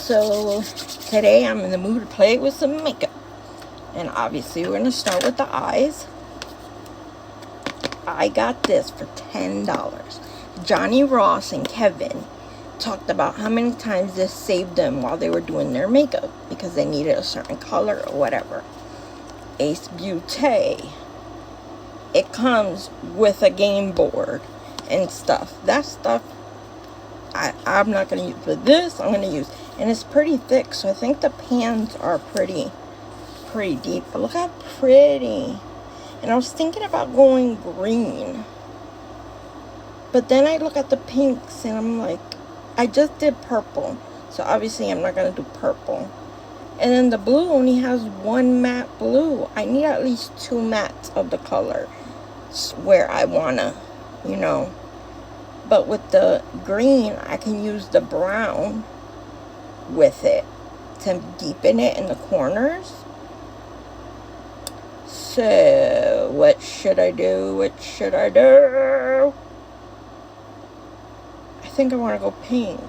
So today I'm in the mood to play with some makeup. And obviously we're going to start with the eyes. I got this for $10. Johnny Ross and Kevin talked about how many times this saved them while they were doing their makeup because they needed a certain color or whatever. Ace Beauté. It comes with a game board and stuff. That stuff I'm not going to use, but this I'm going to use. And it's pretty thick, so I think the pans are pretty deep. But look how pretty. And I was thinking about going green. But then I look at the pinks and I'm like, I just did purple. So obviously I'm not going to do purple. And then the blue only has one matte blue. I need at least 2 mattes of the color where I want to, you know. But with the green, I can use the brown with it to deepen it in the corners. So, what should I do? What should I do? I think I want to go pink.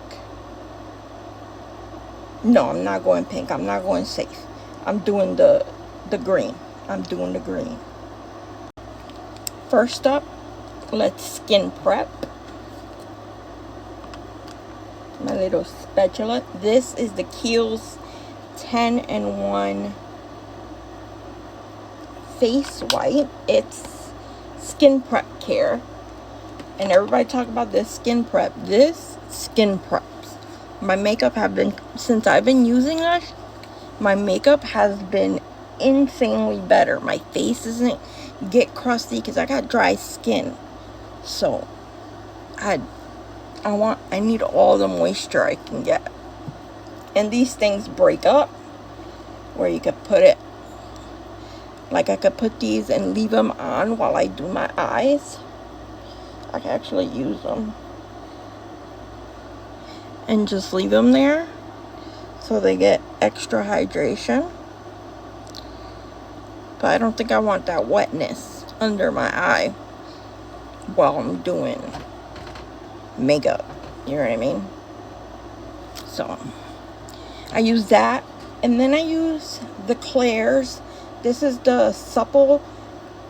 No, I'm not going pink. I'm not going safe. I'm doing the green. I'm doing the green. First up, let's skin prep. My little spatula. This is the Kiehl's 10-in-1 face wipe. It's skin prep care. And everybody talk about this skin prep. This skin preps. My makeup have been, since I've been using this, my makeup has been insanely better. My face doesn't get crusty because I got dry skin. So I need all the moisture I can get. And these things break up where you could put it, like I could put these and leave them on while I do my eyes. I can actually use them and just leave them there so they get extra hydration. But I don't think I want that wetness under my eye while I'm doing makeup, you know what I mean? So I use that, and then I use the Claire's. This is the Supple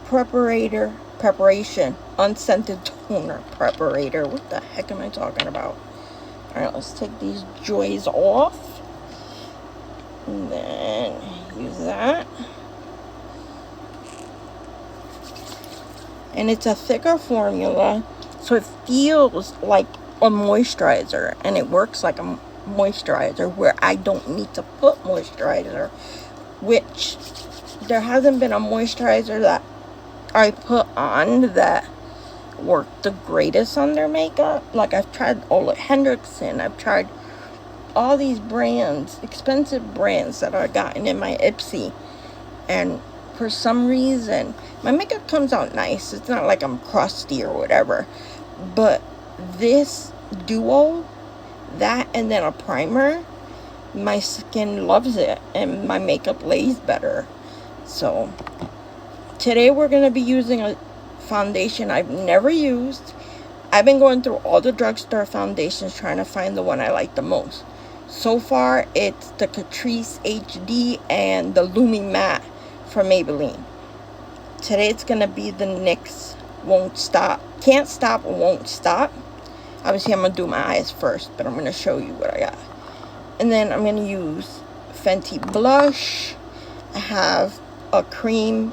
Preparation Unscented Toner Preparator. What the heck am I talking about? All right, let's take these joys off, and then use that. And it's a thicker formula, so it feels like a moisturizer, and it works like a moisturizer where I don't need to put moisturizer, which there hasn't been a moisturizer that I put on that worked the greatest on their makeup. Like I've tried Ole Henriksen, I've tried all these brands, expensive brands that I've gotten in my Ipsy, and for some reason my makeup comes out nice. It's not like I'm crusty or whatever, but this duo, that and then a primer, my skin loves it and my makeup lays better. So today we're going to be using a foundation I've never used. I've been going through all the drugstore foundations trying to find the one I like the most. So far it's the Catrice HD and the Lumi Matte from Maybelline. Today it's going to be the NYX Won't Stop. Can't Stop, Won't Stop. Obviously I'm going to do my eyes first, but I'm going to show you what I got. And then I'm going to use Fenty blush. I have a cream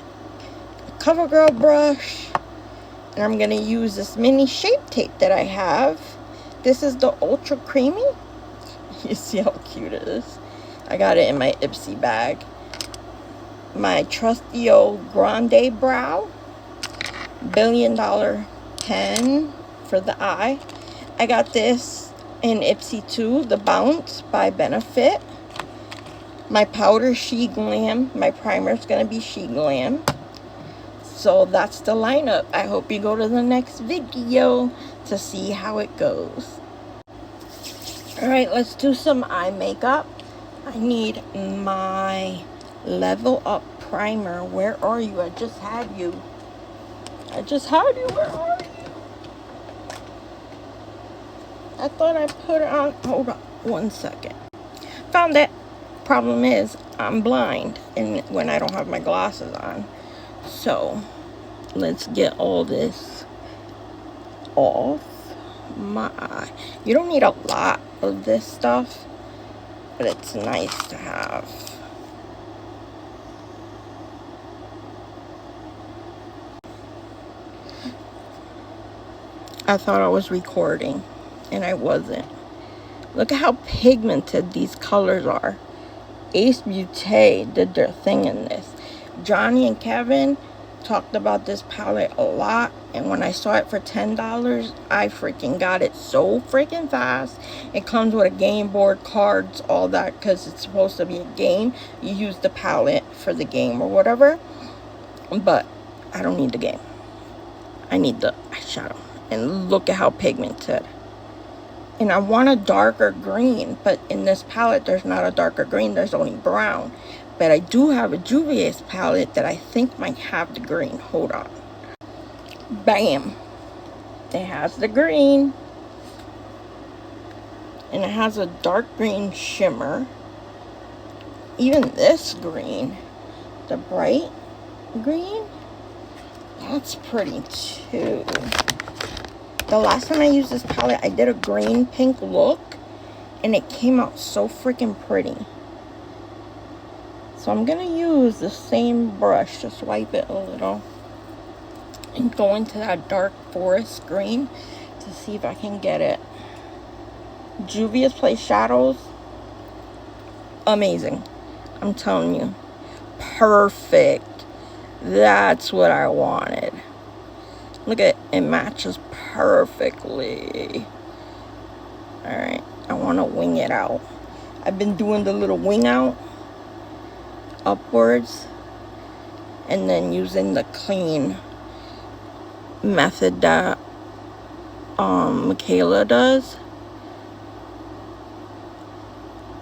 CoverGirl brush. And I'm going to use this mini Shape Tape that I have. This is the Ultra Creamy. You see how cute it is? I got it in my Ipsy bag. My trusty old Grande Brow $1 billion pen for the eye. I got this in Ipsy too, the Bounce by Benefit. My powder, She Glam. My primer is going to be She Glam. So that's the lineup. I hope you go to the next video to see how it goes. Alright, let's do some eye makeup. I need my Level Up primer. Where are you? I just had you. Where are you? I thought I put it on. Hold on 1 second. found it. Problem is, I'm blind and when I don't have my glasses on. So let's get all this off my eye. You don't need a lot of this stuff, but it's nice to have. I thought I was recording and I wasn't. Look at how pigmented these colors are. Ace Beauté did their thing in this. Johnny and Kevin talked about this palette a lot, and when I saw it for $10, I freaking got it so freaking fast. It comes with a game board, cards, all that, because it's supposed to be a game. You use the palette for the game or whatever, but I don't need the game. I need the eyeshadow. And look at how pigmented. And I want a darker green, but in this palette there's not a darker green, there's only brown. But I do have a Juvia's palette that I think might have the green. Hold on. Bam. It has the green. And it has a dark green shimmer. Even this green, the bright green, that's pretty too. The last time I used this palette, I did a green pink look, and it came out so freaking pretty. So I'm going to use the same brush, just wipe it a little, and go into that dark forest green to see if I can get it. Juvia's Place shadows, amazing. I'm telling you, perfect. That's what I wanted. Look at it, it matches perfectly. Alright, I want to wing it out. I've been doing the little wing out upwards and then using the clean method that Michaela does.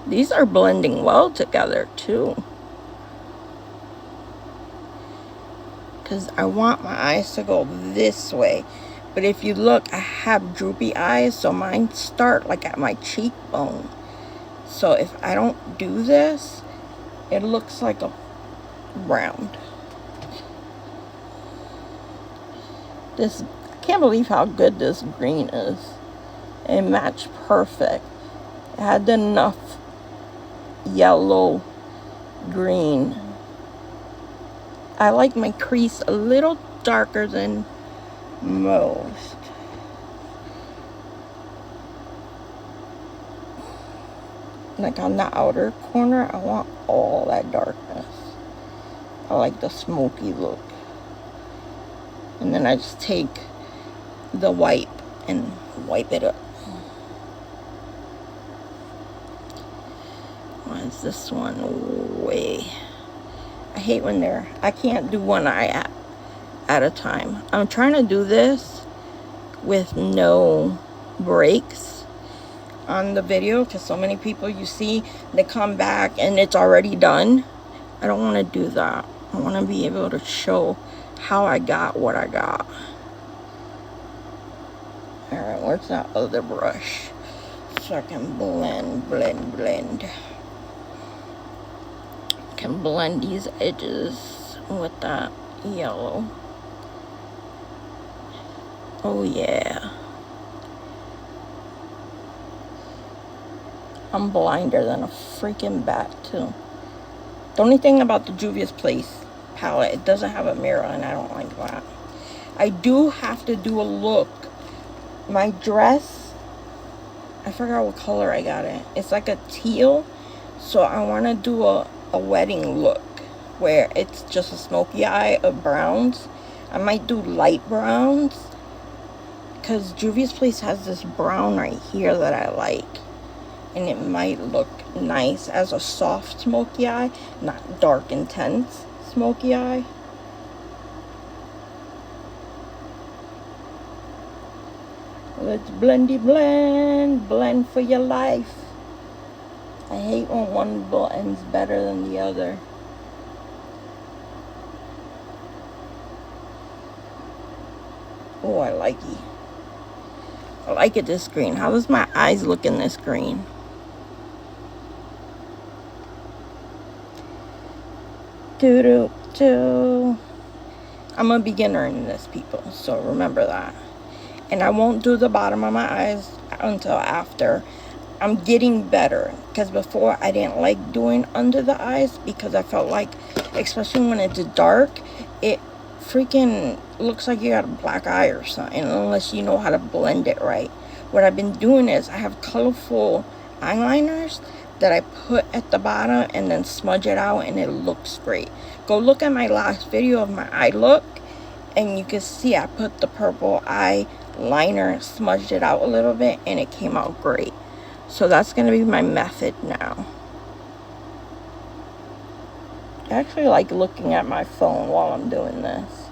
These are blending well together too, because I want my eyes to go this way. But if you look, I have droopy eyes, so mine start like at my cheekbone. So if I don't do this, it looks like a round. This, I can't believe how good this green is. It matched perfect. It had enough yellow green. I like my crease a little darker than most. Like on the outer corner, I want all that darkness. I like the smoky look. And then I just take the wipe and wipe it up. Why is this one way? I hate when I can't do one eye at a time. I'm trying to do this with no breaks on the video, because so many people you see, they come back and it's already done. I don't want to do that. I want to be able to show how I got what I got. Alright, where's that other brush? So I can blend. I can blend these edges with that yellow. Oh yeah. I'm blinder than a freaking bat too. The only thing about the Juvia's Place palette, it doesn't have a mirror, and I don't like that. I do have to do a look. My dress, I forgot what color I got it. It's like a teal, so I want to do a wedding look where it's just a smoky eye of browns. I might do light browns, because Juvia's Place has this brown right here that I like, and it might look nice as a soft smoky eye, not dark intense smoky eye. Let's blendy blend for your life. I hate when one blends better than the other. Oh, I like it. I like it this green. How does my eyes look in this green? I'm a beginner in this, people, so remember that. And I won't do the bottom of my eyes until after. I'm getting better, because before I didn't like doing under the eyes, because I felt like, especially when it's dark, it freaking looks like you got a black eye or something, unless you know how to blend it right. What I've been doing is I have colorful eyeliners that I put at the bottom and then smudge it out, and it looks great. Go look at my last video of my eye look, and you can see I put the purple eyeliner, smudged it out a little bit, and it came out great. So that's going to be my method now. I actually like looking at my phone while I'm doing this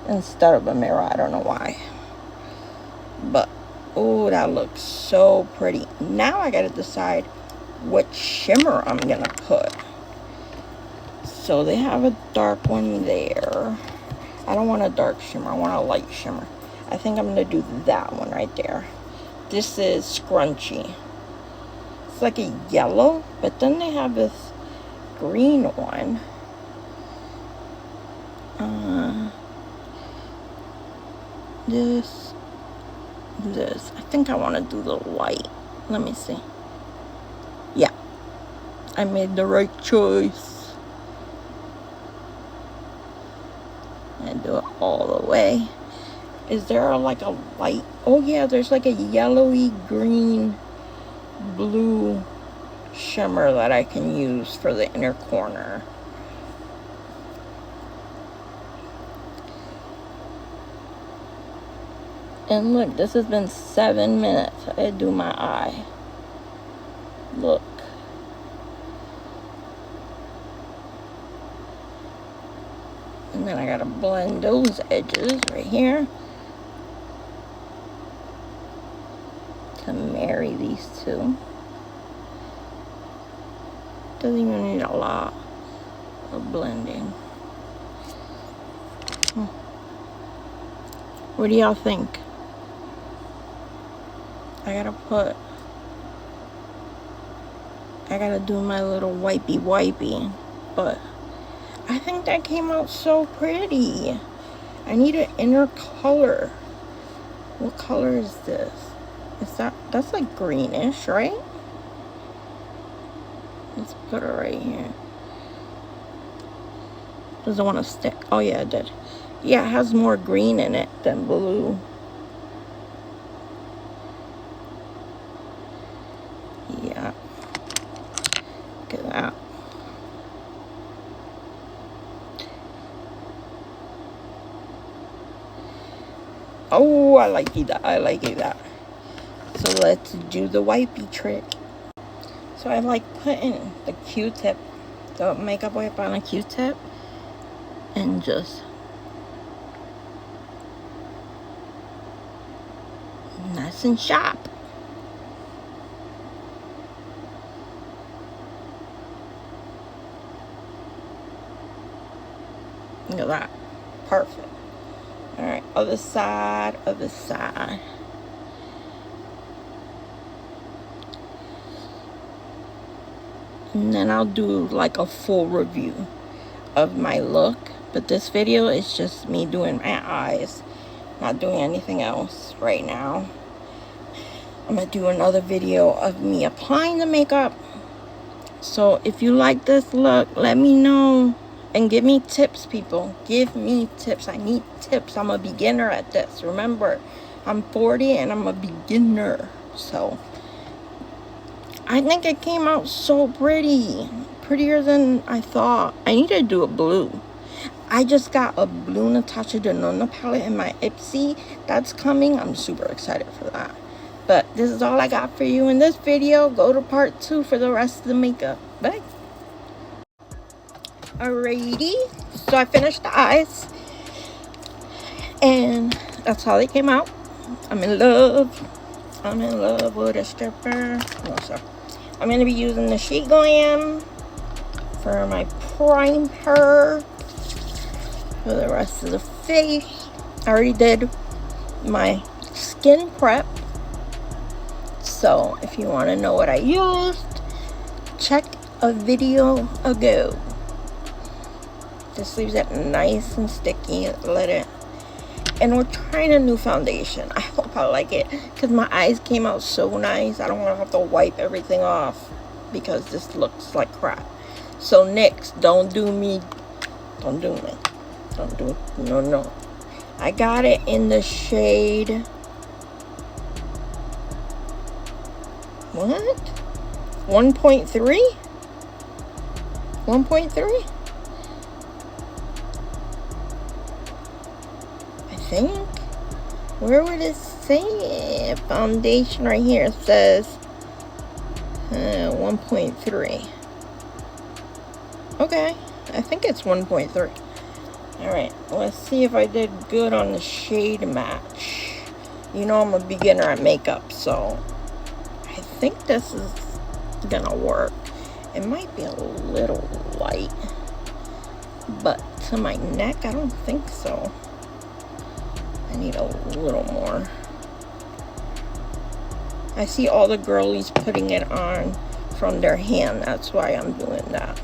instead of a mirror. I don't know why. But, oh, that looks so pretty. Now I got to decide what shimmer I'm going to put. So they have a dark one there. I don't want a dark shimmer. I want a light shimmer. I think I'm going to do that one right there. This is Scrunchy. It's like a yellow, but then they have this green one. This. I think I want to do the white. Let me see. Yeah. I made the right choice. And do it all the way. Is there like a light? Oh yeah, there's like a yellowy green blue shimmer that I can use for the inner corner. And look, this has been 7 minutes. I do my eye. Look. And then I gotta blend those edges right here to marry these two. Doesn't even need a lot of blending. What do y'all think? I gotta do my little wipey, but I think that came out so pretty. I need an inner color. What color is this? That's like greenish, right? Let's put it right here. Doesn't want to stick. Oh yeah, it did. Yeah, it has more green in it than blue. Yeah. Look at that. Oh, I like that. I like that. So let's do the wipey trick. So I like putting the Q-tip, the makeup wipe on a Q-tip, and just nice and sharp. Look at that. Perfect. Alright, other side. And then I'll do like a full review of my look. But this video is just me doing my eyes. Not doing anything else right now. I'm going to do another video of me applying the makeup. So if you like this look, let me know. And give me tips, people. Give me tips. I need tips. I'm a beginner at this. Remember, I'm 40 and I'm a beginner. So I think it came out so pretty. Prettier than I thought. I need to do a blue. I just got a blue Natasha Denona palette in my Ipsy. That's coming. I'm super excited for that. But this is all I got for you in this video. Go to part 2 for the rest of the makeup. Bye. Alrighty. So I finished the eyes. And that's how they came out. I'm in love. I'm in love with a stripper. No, sir. I'm going to be using the GRWM for my primer. For the rest of the face. I already did my skin prep. So if you want to know what I used, check a video ago. This leaves it nice and sticky. Let it. And we're trying a new foundation. I hope I like it, because my eyes came out so nice. I don't want to have to wipe everything off because this looks like crap. So NYX, don't do me. Don't do me. Don't do it. No, no. I got it in the shade. What? 1.3? 1.3? I think. Where would it say? Foundation right here. It says 1.3. Okay. I think it's 1.3. Alright. Let's see if I did good on the shade match. You know I'm a beginner at makeup, so I think this is gonna work. It might be a little light, but to my neck, I don't think so. I need a little more. I see all the girlies putting it on from their hand. That's why I'm doing that.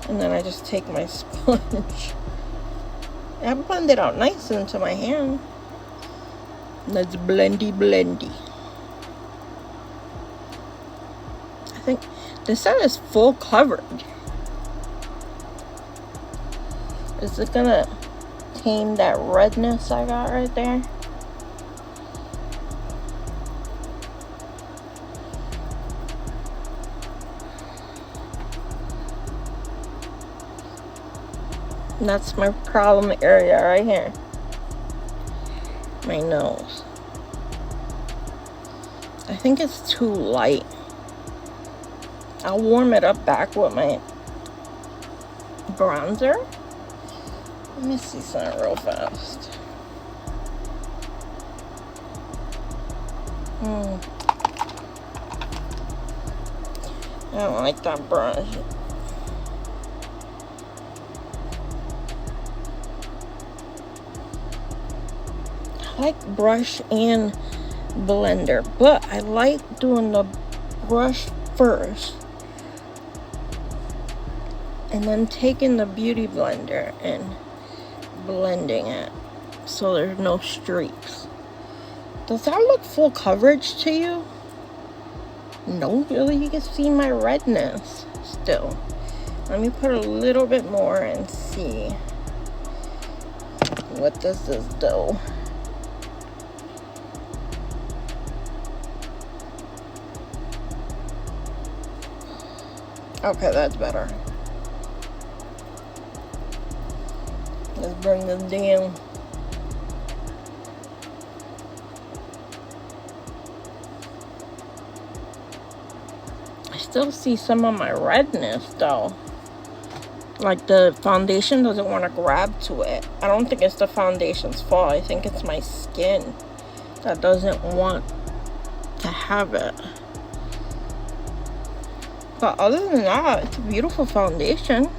And then I just take my sponge. I blend it out nice into my hand. That's blendy blendy. I think this set is full coverage. Is it gonna tame that redness I got right there? That's my problem area right here. My nose. I think it's too light. I'll warm it up back with my bronzer. Let me see something real fast. I don't like that brush. I like brush and blender, but I like doing the brush first and then taking the beauty blender and blending it so there's no streaks. Does that look full coverage to you? No, really, you can see my redness still. Let me put a little bit more and see what does this do. Okay, that's better. Let's bring this down. I still see some of my redness though. Like the foundation doesn't want to grab to it. I don't think it's the foundation's fault. I think it's my skin that doesn't want to have it. But other than that, it's a beautiful foundation.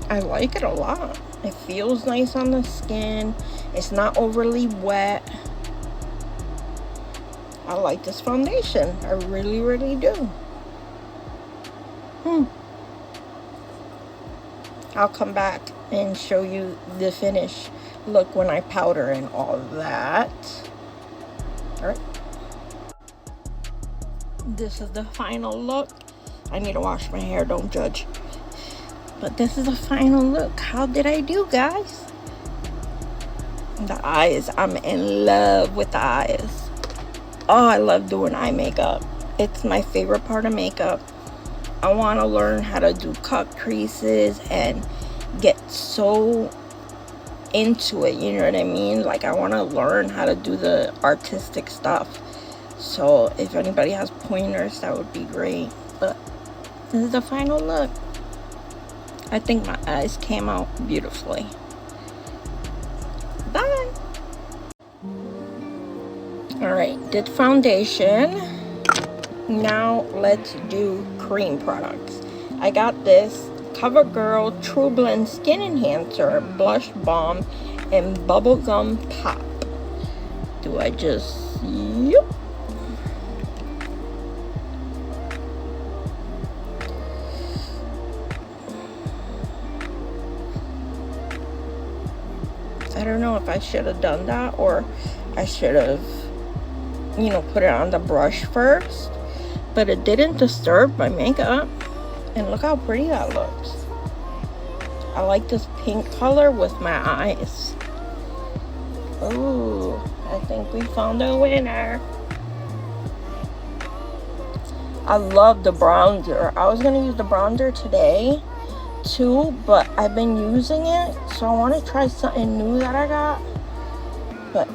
I like it a lot. It feels nice on the skin. It's not overly wet. I like this foundation. I really, really do. I'll come back and show you the finish look when I powder and all that. Alright. This is the final look. I need to wash my hair, don't judge. But this is the final look. How did I do, guys? The eyes. I'm in love with the eyes. Oh, I love doing eye makeup. It's my favorite part of makeup. I want to learn how to do cut creases and get so into it, you know what I mean? Like, I want to learn how to do the artistic stuff. So if anybody has pointers, that would be great. But this is the final look. I think my eyes came out beautifully. Bye. Alright, did foundation. Now let's do cream products. I got this CoverGirl True Blend Skin Enhancer Blush Balm and Bubblegum Pop. Do I just... Yep. don't know if I should have done that, or I should have, you know, put it on the brush first. But it didn't disturb my makeup. And look how pretty that looks. I like this pink color with my eyes. Oh, I think we found a winner. I love the bronzer. I was going to use the bronzer today too, but I've been using it, so I want to try something new that I got. But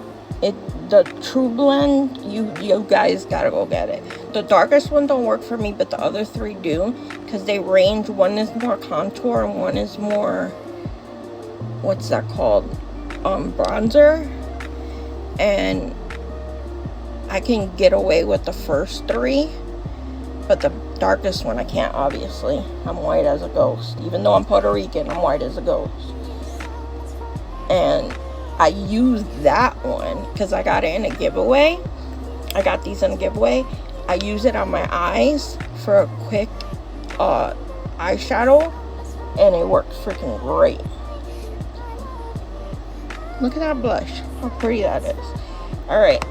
the True Blend, you guys gotta go get it. The darkest one don't work for me, but the other three do, because they range. One is more contour and one is more, what's that called, bronzer. And I can get away with the first three, but the darkest one I can't, obviously. I'm white as a ghost. Even though I'm Puerto Rican, I'm white as a ghost. And I use that one because I got it in a giveaway. I got these in a giveaway. I use it on my eyes for a quick eyeshadow, and it works freaking great. Look at that blush. How pretty that is. Alright,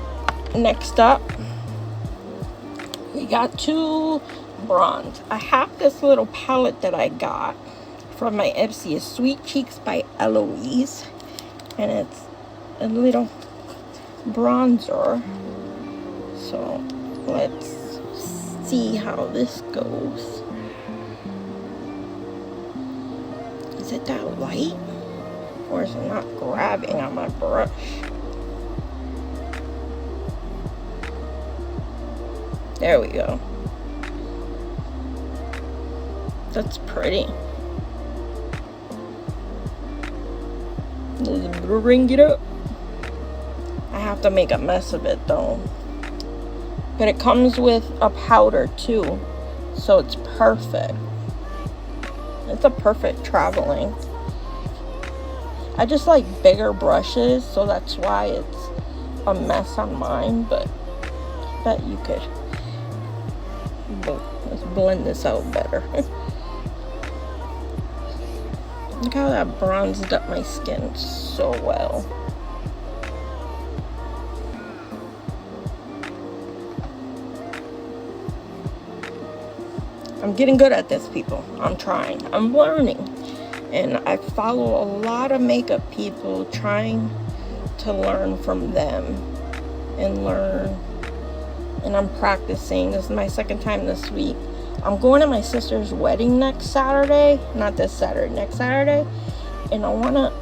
next up, we got two bronze. I have this little palette that I got from my Ipsy. It's Sweet Cheeks by Eloise. And it's a little bronzer. So let's see how this goes. Is it that light? Or is it not grabbing on my brush? There we go. That's pretty. Let's bring it up. I have to make a mess of it though. But it comes with a powder too, so it's perfect. It's a perfect traveling. I just like bigger brushes, so that's why it's a mess on mine, but I bet you could. Let's blend this out better. Look how that bronzed up my skin so well. I'm getting good at this, people. I'm trying. I'm learning. And I follow a lot of makeup people, trying to learn from them and learn. And I'm practicing. This is my second time this week. I'm going to my sister's wedding next Saturday. Not this Saturday, next Saturday. And I want to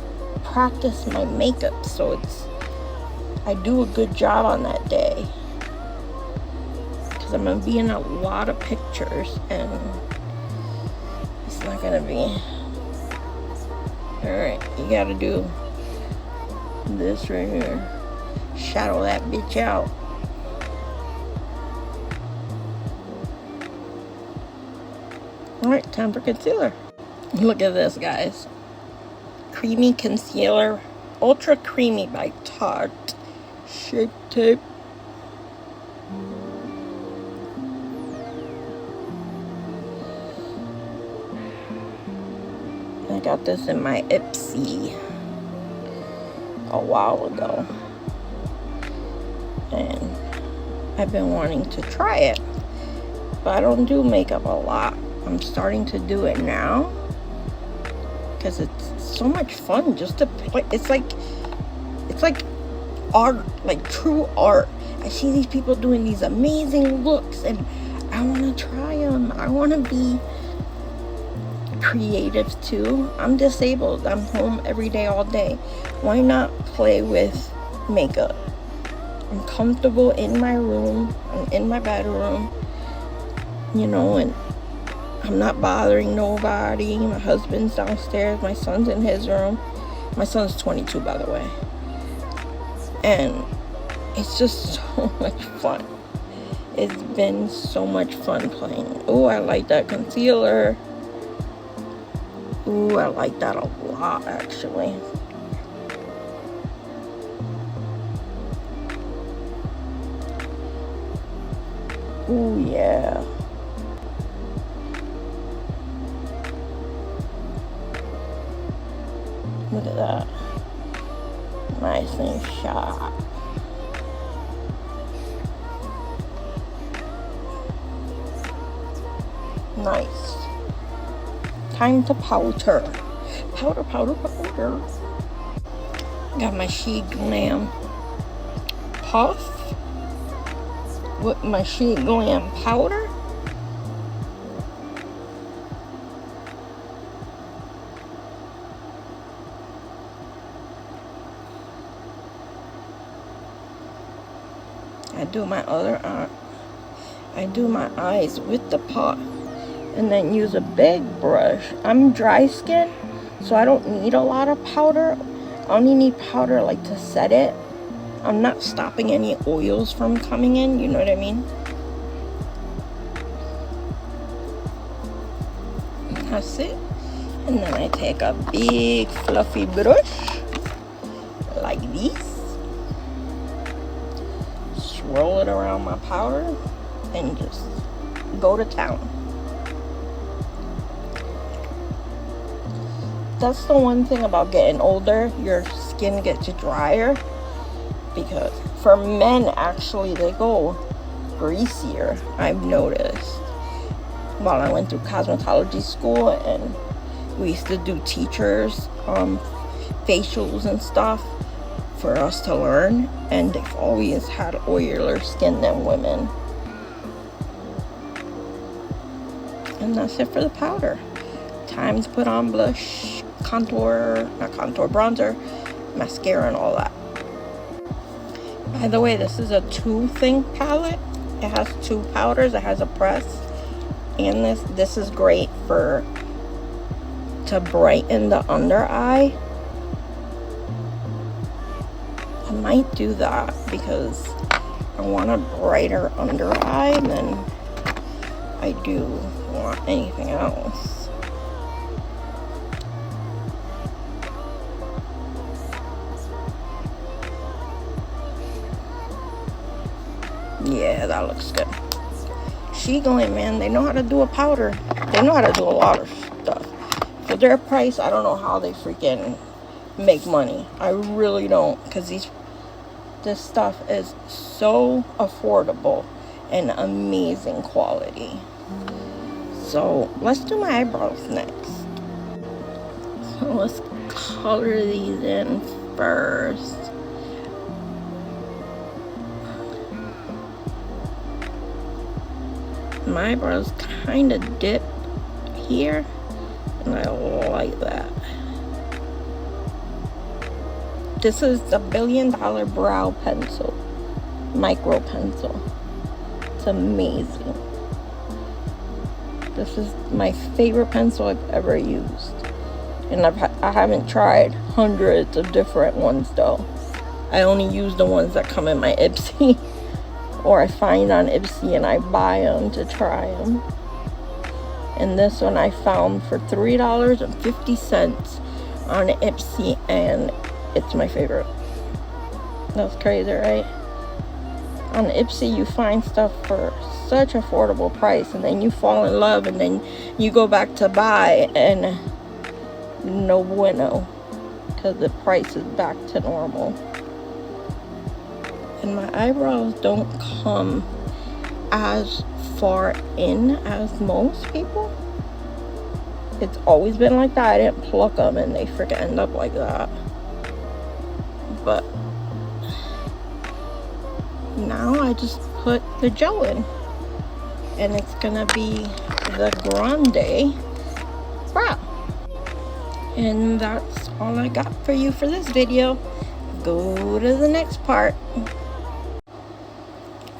practice my makeup so I do a good job on that day. Because I'm going to be in a lot of pictures. And it's not going to be... Alright, you got to do this right here. Shadow that bitch out. Alright, time for concealer. Look at this, guys. Creamy Concealer. Ultra Creamy by Tarte. Shape Tape. I got this in my Ipsy a while ago. And I've been wanting to try it. But I don't do makeup a lot. I'm starting to do it now because it's so much fun just to play. It's like art, like true art. I see these people doing these amazing looks and I want to try them. I want to be creative too. I'm disabled. I'm home every day, all day. Why not play with makeup? I'm comfortable in my room. I'm in my bedroom, you know, and I'm not bothering nobody. My husband's downstairs. My son's in his room. My son's 22, by the way. And it's just so much fun. It's been so much fun playing. Oh, I like that concealer. Ooh, I like that a lot, actually. Ooh, yeah. Look at that. and shot. Nice. Time to powder. Powder, powder, powder. Got my GRWM puff with my GRWM powder. I do my other eye. I do my eyes with the pot and then use a big brush. I'm dry skin, so I don't need a lot of powder. I only need powder like to set it. I'm not stopping any oils from coming in, you know what I mean? That's it. And then I take a big fluffy brush like this. Swirl it around my powder and just go to town. That's the one thing about getting older, your skin gets drier, because for men actually they go greasier, I've noticed. While I went through cosmetology school and we used to do teachers facials and stuff for us to learn, and they've always had oilier skin than women. And that's it for the powder. Time to put on blush, contour, not contour, bronzer, mascara, and all that. By the way, this is a 2-thing palette. It has 2 powders. It has a press, and this is great to brighten the under eye. I might do that because I want a brighter under eye than I do want anything else. Yeah, that looks good. GRWM, man, they know how to do a powder. They know how to do a lot of stuff. For their price, I don't know how they freaking make money. I really don't, because this stuff is so affordable and amazing quality. So let's do my eyebrows next. So let's color these in first. My eyebrows kind of dip here, and I like that. This is the $1 Billion Brow Pencil, micro pencil. It's amazing. This is my favorite pencil I've ever used, and I haven't tried hundreds of different ones though. I only use the ones that come in my Ipsy, or I find on Ipsy and I buy them to try them. And this one I found for $3.50 on Ipsy, and it's my favorite. That's crazy, right? On Ipsy you find stuff for such affordable price, and then you fall in love, and then you go back to buy, and no bueno, because the price is back to normal. And my eyebrows don't come as far in as most people. It's always been like that. I didn't pluck them and they freaking end up like that. But now I just put the gel in, and it's gonna be the Grande brow. And that's all I got for you for this video. Go to the next part.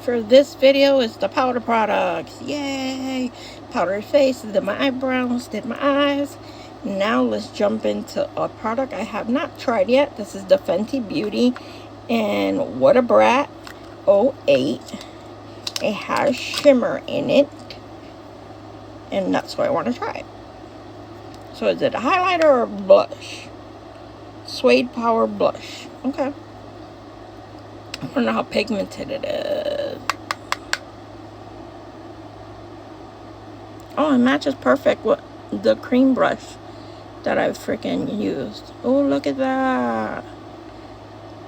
For this video is the powder products. Yay! Powdered face, did my eyebrows, did my eyes. Now let's jump into a product I have not tried yet. This is the Fenty Beauty, and What a Brat 08. It has shimmer in it, and that's why I want to try it. So is it a highlighter or a blush? Suede Power Blush. Okay. I don't know how pigmented it is. Oh, it matches perfect with the cream brush that I've freaking used. Oh, look at that.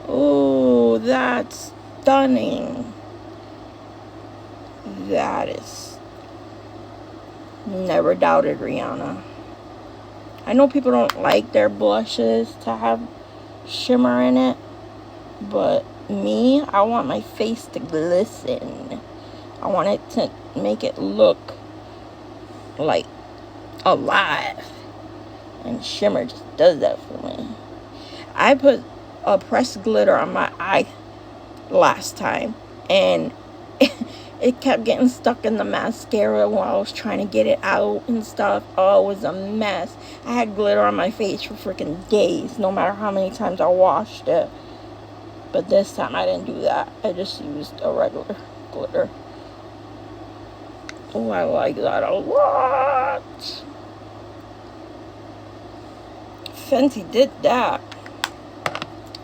Oh, that's stunning. That is... Never doubted Rihanna. I know people don't like their blushes to have shimmer in it, but me, I want my face to glisten. I want it to make it look like alive, and shimmer just does that for me. I put a pressed glitter on my eye last time, and it kept getting stuck in the mascara while I was trying to get it out and stuff. Oh, it was a mess. I had glitter on my face for freaking days, no matter how many times I washed it. But this time I didn't do that. I just used a regular glitter. Oh, I like that a lot. Fenty did that.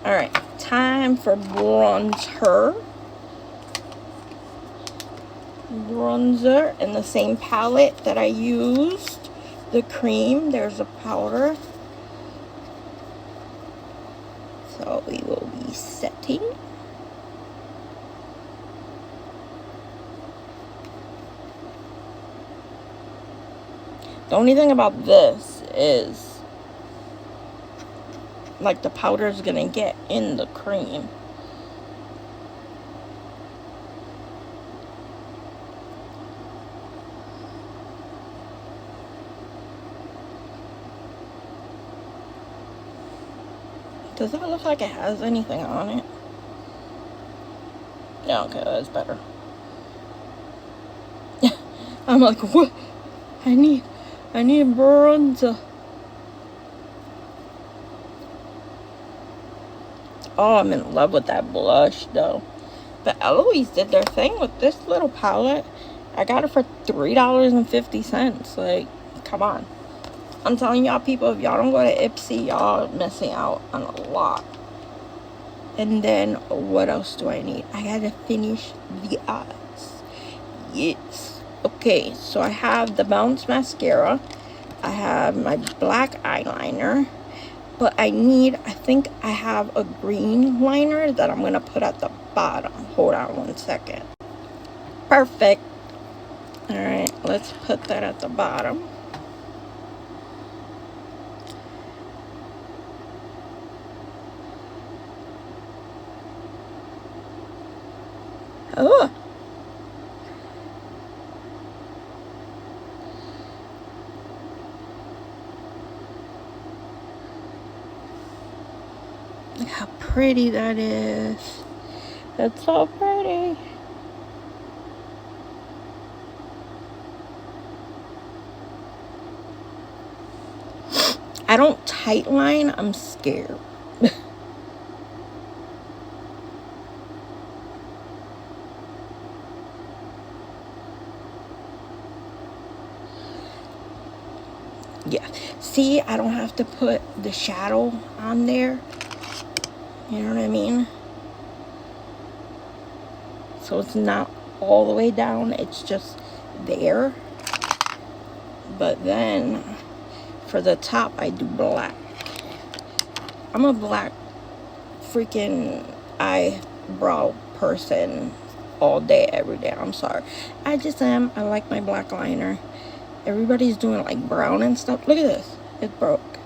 Alright, time for bronzer. Bronzer in the same palette that I used. The cream, there's a powder. So we will be setting. The only thing about this is, like, the powder is gonna get in the cream. Does that look like it has anything on it? Yeah, okay, that's better. I'm like, what? I need bronzer. Oh, I'm in love with that blush, though. But Eloise did their thing with this little palette. I got it for $3.50. Like, come on. I'm telling y'all, people, if y'all don't go to Ipsy, y'all missing out on a lot. And then, what else do I need? I gotta finish the eyes. Yes. Okay, so I have the Bounce Mascara. I have my black eyeliner. But I think I have a green liner that I'm gonna put at the bottom. Hold on one second. Perfect. Alright, let's put that at the bottom. Oh. Look how pretty that is. That's so pretty. I don't tight line. I'm scared. Yeah. See, I don't have to put the shadow on there. You know what I mean? So it's not all the way down. It's just there. But then for the top, I do black. I'm a black freaking eyebrow person all day, every day. I'm sorry. I just am. I like my black liner. Everybody's doing like brown and stuff. Look at this. It's broke.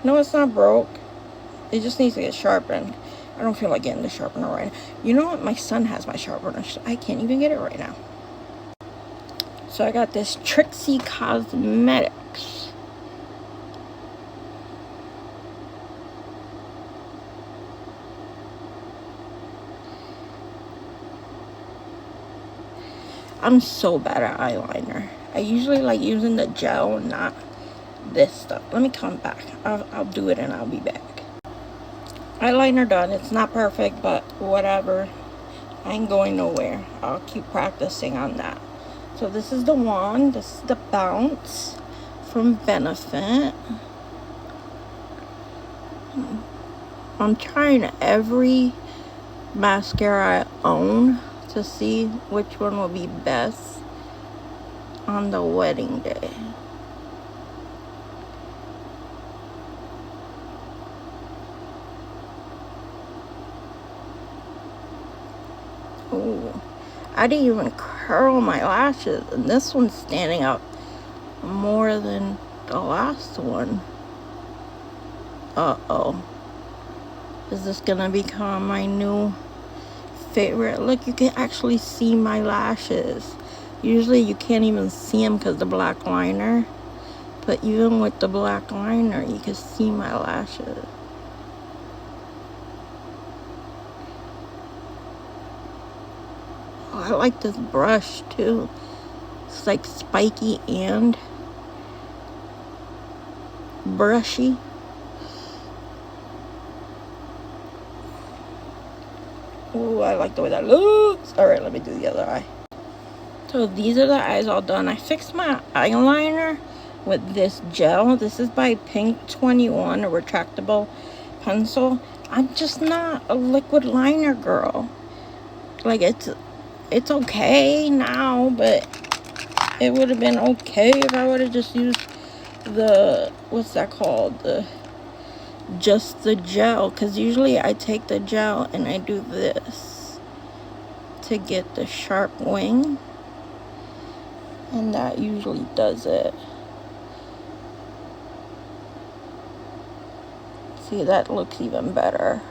No, it's not broke. It just needs to get sharpened. I don't feel like getting the sharpener right now. You know what? My son has my sharpener. So I can't even get it right now. So I got this Trixie Cosmetics. I'm so bad at eyeliner. I usually like using the gel, not this stuff. Let me come back. I'll do it and I'll be back. Eyeliner done. It's not perfect, but whatever. I ain't going nowhere. I'll keep practicing on that. So this is the wand. This is the Bounce from Benefit. I'm trying every mascara I own to see which one will be best on the wedding day. Ooh, I didn't even curl my lashes, and this one's standing out more than the last one. Uh-oh. Is this gonna become my new favorite? Look, you can actually see my lashes. Usually you can't even see them because the black liner. But even with the black liner, you can see my lashes. Oh, I like this brush too. It's like spiky and brushy. Oh, I like the way that looks. Alright, let me do the other eye. So these are the eyes all done. I fixed my eyeliner with this gel. This is by Pink 21, a retractable pencil. I'm just not a liquid liner girl. Like, it's okay now, but it would have been okay if I would have just used the, what's that called? Just the gel. Because usually I take the gel and I do this to get the sharp wing. And that usually does it. See, that looks even better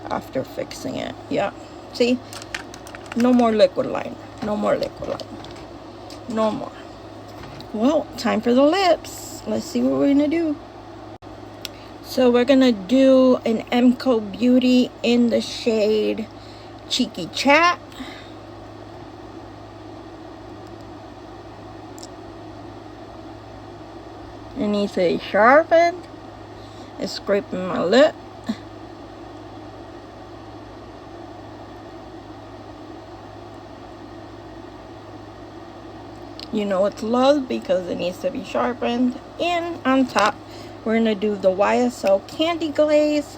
after fixing it. Yeah. See? No more liquid liner. No more liquid liner. No more. Well, time for the lips. Let's see what we're gonna do. So we're gonna do an MCO Beauty in the shade Cheeky Chat. It needs to be sharpened. It's scraping my lip. You know it's love because it needs to be sharpened. And on top, we're going to do the YSL Candy Glaze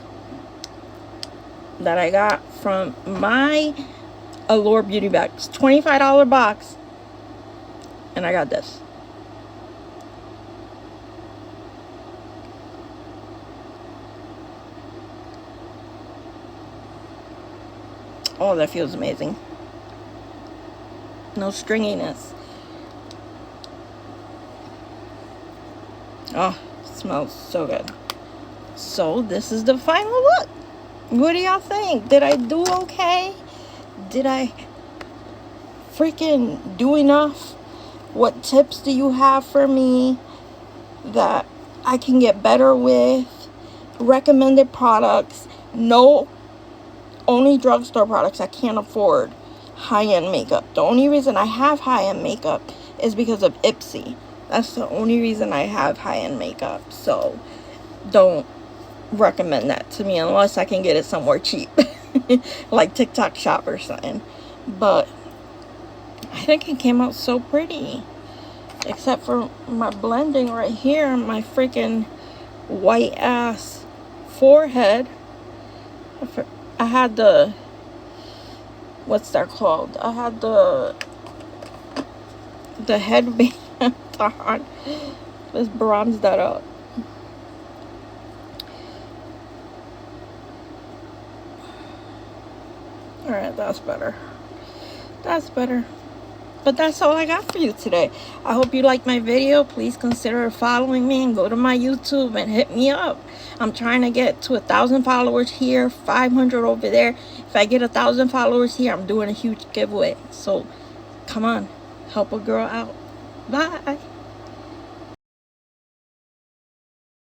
that I got from my Allure Beauty bag. It's $25 box. And I got this. Oh, that feels amazing. No stringiness. Oh, it smells so good. So, this is the final look. What do y'all think? Did I do okay? Did I freaking do enough? What tips do you have for me that I can get better with? Recommended products. No, only drugstore products. I can't afford high-end makeup. The only reason I have high-end makeup is because of Ipsy. That's the only reason I have high-end makeup. So don't recommend that to me unless I can get it somewhere cheap. Like TikTok shop or something. But I think it came out so pretty. Except for my blending right here. My freaking white ass forehead. I had the, what's that called? I had the headband on. Let's bronze that up. Alright, that's better. That's better. But that's all I got for you today. I hope you liked my video. Please consider following me and go to my YouTube and hit me up. I'm trying to get to 1,000 followers here, 500 over there. If I get 1,000 followers here, I'm doing a huge giveaway. So, come on. Help a girl out. Bye.